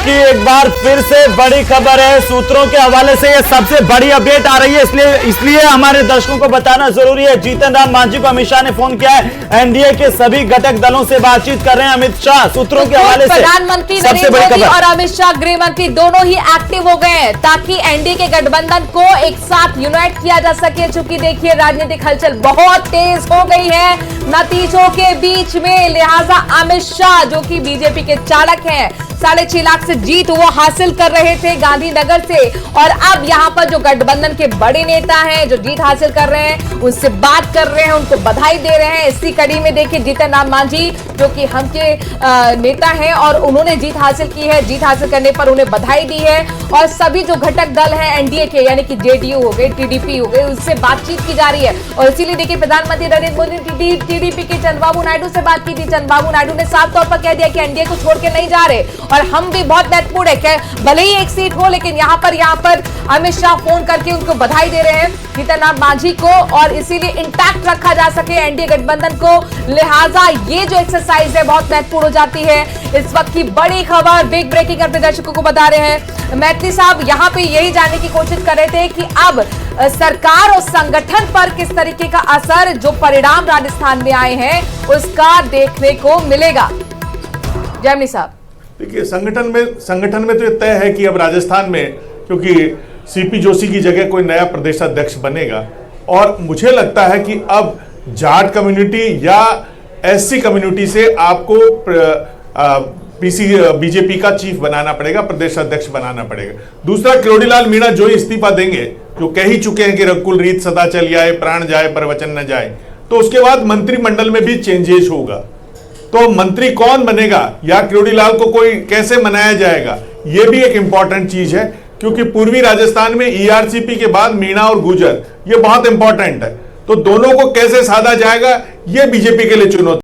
की एक बार फिर से बड़ी खबर है। सूत्रों के हवाले से ये सबसे बड़ी अपडेट आ रही है, इसलिए हमारे दर्शकों को बताना जरूरी है। जीतन राम मांझी को अमित शाह ने फोन किया है। एनडीए के सभी घटक दलों से बातचीत कर रहे हैं अमित शाह। सूत्रों के हवाले से प्रधानमंत्री नरेंद्र मोदी और अमित शाह गृह मंत्री दोनों ही एक्टिव हो गए हैं ताकि एनडीए के गठबंधन को एक साथ यूनाइट किया जा सके। चूंकि देखिए राजनीतिक हलचल बहुत तेज हो गई है नतीजों के बीच में, लिहाजा अमित शाह जो कि बीजेपी के चालक हैं, 6.5 लाख से जीत वो हासिल कर रहे थे गांधीनगर से, और अब यहां पर जो गठबंधन के बड़े नेता हैं जो जीत हासिल कर रहे हैं उनसे बात कर रहे हैं, उनको बधाई दे रहे हैं। इसी कड़ी में देखिए जीतन राम मांझी जो कि हम के नेता हैं और उन्होंने जीत हासिल की है, जीत हासिल करने पर उन्हें बधाई दी है। और सभी जो घटक दल हैं एनडीए के यानी कि जेडीयू हो गए, टीडीपी हो गए, उससे बातचीत की जा रही है। और इसीलिए देखिए प्रधानमंत्री नरेंद्र मोदी ने टीडीपी के चंद्रबाबू नायडू से बात की थी। चंद्रबाबू नायडू ने साफ तौर पर कह दिया कि एनडीए को छोड़ के नहीं जा रहे और हम भी बहुत महत्वपूर्ण है, भले ही एक सीट हो लेकिन यहां पर अमित शाह फोन करके उनको बधाई दे रहे हैं जीतन राम मांझी को, और इसीलिए इंटैक्ट रखा जा सके एनडीए गठबंधन को। लिहाजा ये जो एक्सरसाइज है बहुत महत्वपूर्ण हो जाती है। इस वक्त की बड़ी खबर, बिग ब्रेकिंग अपने दर्शकों को बता रहे हैं। मैत्री साहब यहां पे यही जानने की कोशिश कर रहे थे कि अब सरकार और संगठन पर किस तरीके का असर जो परिणाम राजस्थान में आए हैं उसका देखने को मिलेगा। जयमनी साहब देखिए, संगठन में तो ये तय है कि अब राजस्थान में क्योंकि सीपी जोशी की जगह कोई नया प्रदेशाध्यक्ष बनेगा, और मुझे लगता है कि अब जाट कम्युनिटी या एससी कम्युनिटी से आपको बीजेपी का चीफ बनाना पड़ेगा, प्रदेश अध्यक्ष बनाना पड़ेगा। दूसरा, किरोड़ीलाल मीणा जो ही इस्तीफा देंगे, जो कह ही चुके हैं कि रघुकुल रीत सदा चल आए, प्राण जाए पर वचन न जाए, तो उसके बाद मंत्रिमंडल में भी चेंजेस होगा। तो मंत्री कौन बनेगा या किरोड़ीलाल को कोई कैसे मनाया जाएगा, यह भी एक इंपॉर्टेंट चीज है, क्योंकि पूर्वी राजस्थान में ईआरसीपी के बाद मीणा और गुर्जर ये बहुत इंपॉर्टेंट है। तो दोनों को कैसे साधा जाएगा, यह बीजेपी के लिए चुनौती